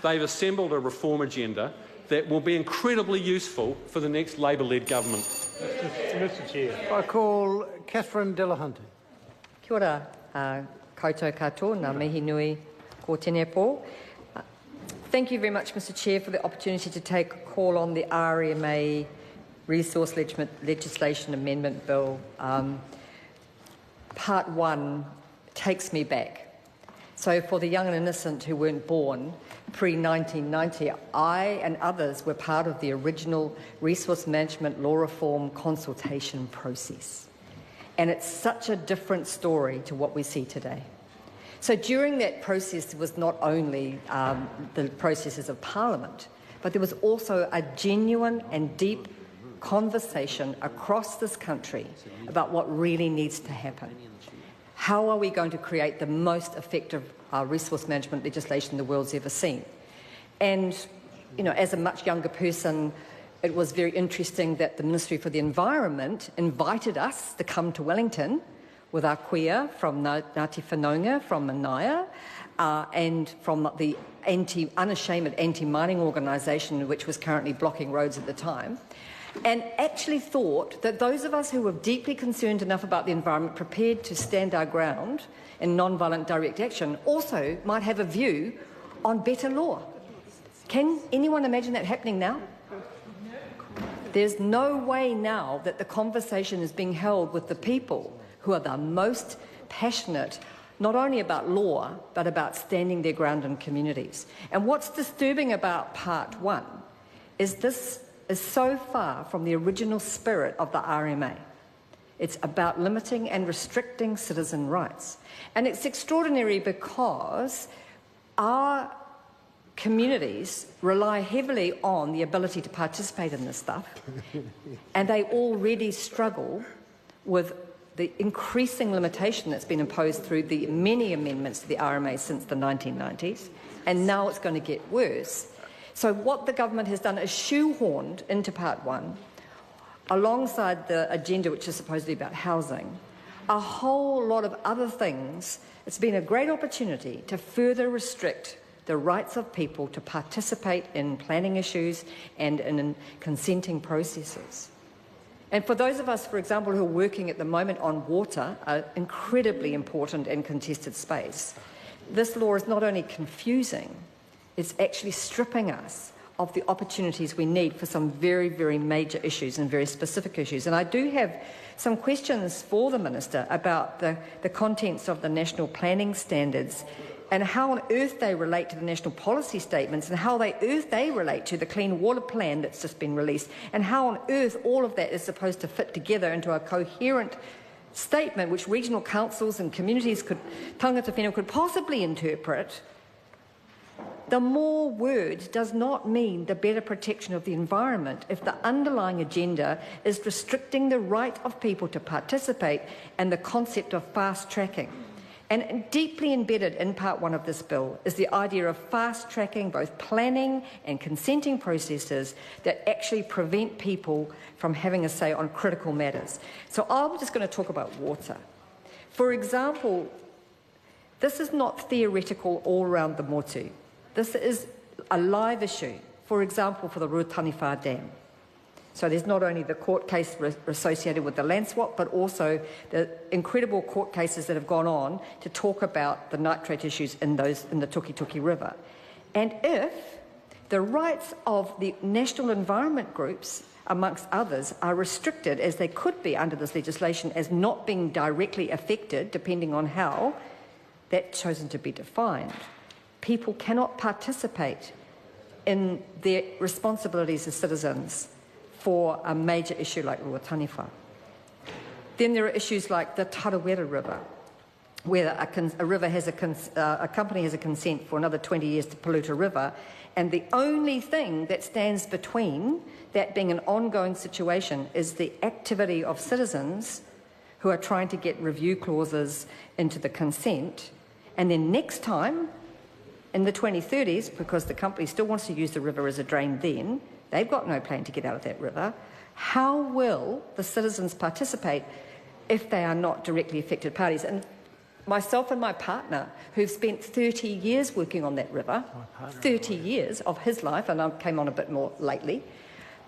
they've assembled a reform agenda that will be incredibly useful for the next Labor-led government. Mr. Chair. I call Catherine Delahunty. Kia ora, koutou katoa, ngā mihi nui ko tēnei pō. Thank you very much, Mr. Chair, for the opportunity to take a call on the RMA Resource Legislation Amendment Bill. Part 1 takes me back. So for the young and innocent who weren't born pre-1990, I and others were part of the original resource management law reform consultation process. And it's such a different story to what we see today. So during that process, there was not only the processes of Parliament, but there was also a genuine and deep conversation across this country about what really needs to happen. How are we going to create the most effective resource management legislation the world's ever seen? And, you know, as a much younger person, it was very interesting that the Ministry for the Environment invited us to come to Wellington with our kuia from Ngāti Whanaunga, from Manaia, and from the unashamed anti-mining organisation which was currently blocking roads at the time, and actually thought that those of us who were deeply concerned enough about the environment, prepared to stand our ground in non-violent direct action, also might have a view on better law. Can anyone imagine that happening now? There's no way now that the conversation is being held with the people who are the most passionate, not only about law, but about standing their ground in communities. And what's disturbing about Part 1 is this is so far from the original spirit of the RMA. It's about limiting and restricting citizen rights. And it's extraordinary because our communities rely heavily on the ability to participate in this stuff, and they already struggle with the increasing limitation that's been imposed through the many amendments to the RMA since the 1990s, and now it's going to get worse. So what the government has done is shoehorned into Part 1, alongside the agenda which is supposedly about housing, a whole lot of other things. It's been a great opportunity to further restrict the rights of people to participate in planning issues and in consenting processes. And for those of us, for example, who are working at the moment on water, an incredibly important and contested space, this law is not only confusing, it's actually stripping us of the opportunities we need for some very, very major issues and very specific issues. And I do have some questions for the Minister about the contents of the national planning standards and how on earth they relate to the national policy statements, and how they relate to the Clean Water Plan that's just been released, and how on earth all of that is supposed to fit together into a coherent statement which regional councils and communities tangata whenua could possibly interpret. The more words does not mean the better protection of the environment if the underlying agenda is restricting the right of people to participate and the concept of fast-tracking. And deeply embedded in Part 1 of this bill is the idea of fast-tracking both planning and consenting processes that actually prevent people from having a say on critical matters. So I'm just going to talk about water. For example, this is not theoretical all around the motu. This is a live issue, for example, for the Ruataniwha Dam. So there's not only the court case associated with the land swap, but also the incredible court cases that have gone on to talk about the nitrate issues in the Tukituki River. And if the rights of the national environment groups, amongst others, are restricted, as they could be under this legislation, as not being directly affected, depending on how that's chosen to be defined, people cannot participate in their responsibilities as citizens for a major issue like Ruataniwha. Then there are issues like the Tarawera River, where a company has a consent for another 20 years to pollute a river, and the only thing that stands between that being an ongoing situation is the activity of citizens who are trying to get review clauses into the consent, and then next time, in the 2030s, because the company still wants to use the river as a drain then, they've got no plan to get out of that river. How will the citizens participate if they are not directly affected parties? And myself and my partner, who've spent 30 years working on that river, 30 years of his life, and I came on a bit more lately,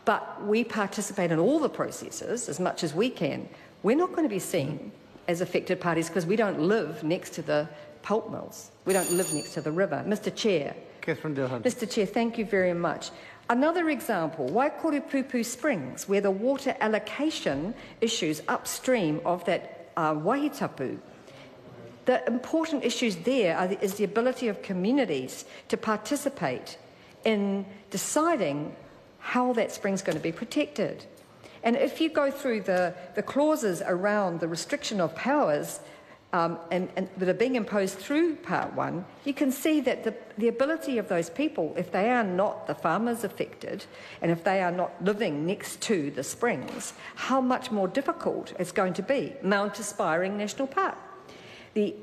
but we participate in all the processes as much as we can. We're not going to be seen as affected parties because we don't live next to the pulp mills. We don't live next to the river. Mr. Chair. Catherine Delahunty. Mr. Chair, thank you very much. Another example, Waikorepupu Springs, where the water allocation issues upstream of that wahitapu. The important issues there is the ability of communities to participate in deciding how that spring's going to be protected. And if you go through the clauses around the restriction of powers and that are being imposed through Part 1, you can see that the ability of those people, if they are not the farmers affected and if they are not living next to the springs, how much more difficult it's going to be. Mount Aspiring National Park. The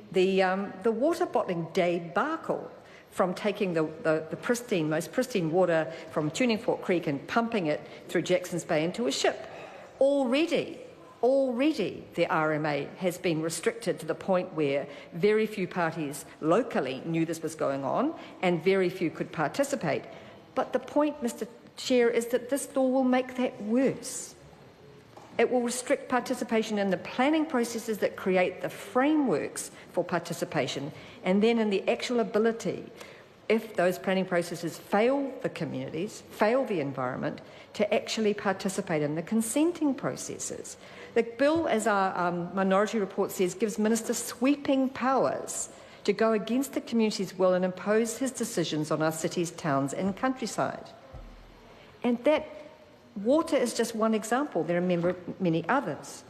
water bottling debacle from taking the pristine, most pristine water from Tuning Fork Creek and pumping it through Jackson's Bay into a ship. Already the RMA has been restricted to the point where very few parties locally knew this was going on and very few could participate. But the point, Mr. Chair, is that this law will make that worse. It will restrict participation in the planning processes that create the frameworks for participation, and then in the actual ability, if those planning processes fail the communities, fail the environment, to actually participate in the consenting processes. The bill, as our minority report says, gives Minister sweeping powers to go against the community's will and impose his decisions on our cities, towns and countryside. And that water is just one example. There are many others.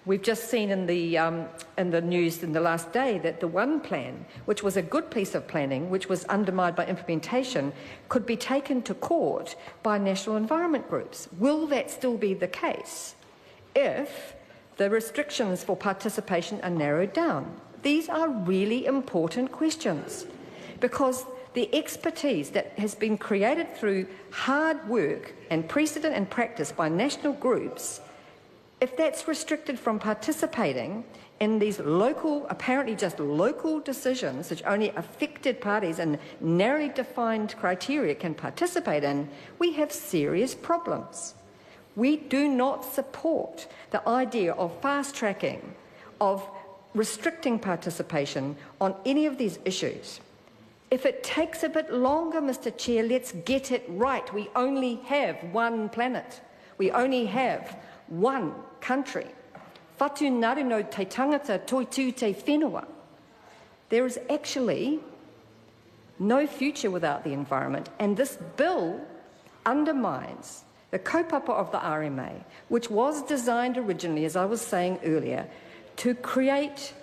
We've just seen in the news in the last day that the one plan, which was a good piece of planning, which was undermined by implementation, could be taken to court by national environment groups. Will that still be the case if the restrictions for participation are narrowed down? These are really important questions because the expertise that has been created through hard work and precedent and practice by national groups, if that's restricted from participating in these local, apparently just local decisions which only affected parties and narrowly defined criteria can participate in, we have serious problems. We do not support the idea of fast-tracking, of restricting participation on any of these issues. If it takes a bit longer, Mr. Chair, let's get it right. We only have one planet. We only have one country. Whatu naru no te tangata toitu te whenua. There is actually no future without the environment, and this bill undermines the kaupapa of the RMA, which was designed originally, as I was saying earlier, to create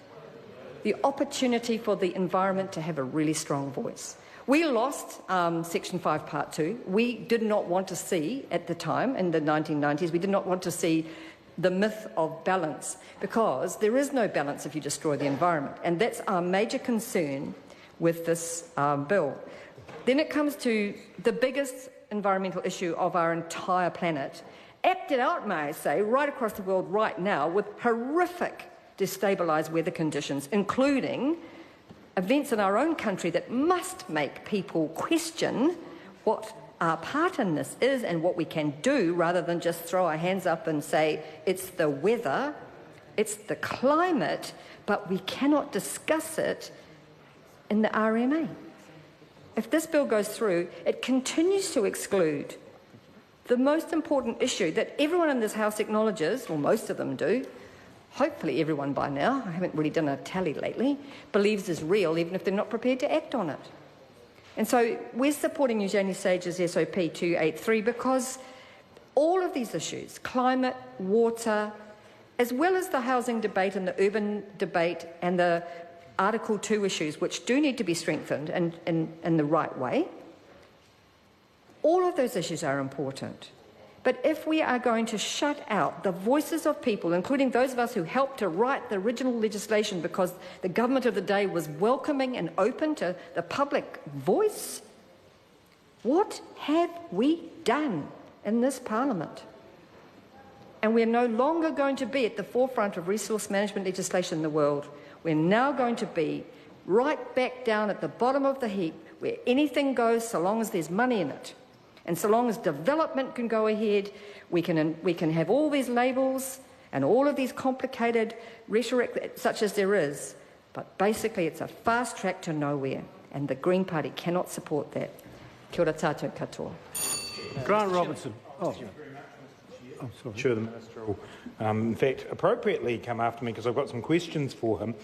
the opportunity for the environment to have a really strong voice. We lost Section 5 Part 2. We did not want to see, at the time, in the 1990s, we did not want to see the myth of balance, because there is no balance if you destroy the environment. And that's our major concern with this bill. Then it comes to the biggest environmental issue of our entire planet, acted out, may I say, right across the world right now with horrific destabilised weather conditions, including events in our own country that must make people question what our part in this is and what we can do, rather than just throw our hands up and say it's the weather, it's the climate, but we cannot discuss it in the RMA. If this bill goes through, it continues to exclude the most important issue that everyone in this House acknowledges, or most of them do, hopefully everyone by now, I haven't really done a tally lately, believes is real, even if they're not prepared to act on it. And so we're supporting Eugenie Sage's SOP 283 because all of these issues, climate, water, as well as the housing debate and the urban debate and the Article 2 issues, which do need to be strengthened in the right way, all of those issues are important. But if we are going to shut out the voices of people, including those of us who helped to write the original legislation because the government of the day was welcoming and open to the public voice, what have we done in this Parliament? And we're no longer going to be at the forefront of resource management legislation in the world. We're now going to be right back down at the bottom of the heap where anything goes so long as there's money in it. And so long as development can go ahead, we can have all these labels and all of these complicated rhetoric such as there is. But basically it's a fast track to nowhere, and the Green Party cannot support that. Kia ora tātou katoa. Grant Robertson. Sorry. Sure, the Minister will, in fact, appropriately come after me because I've got some questions for him.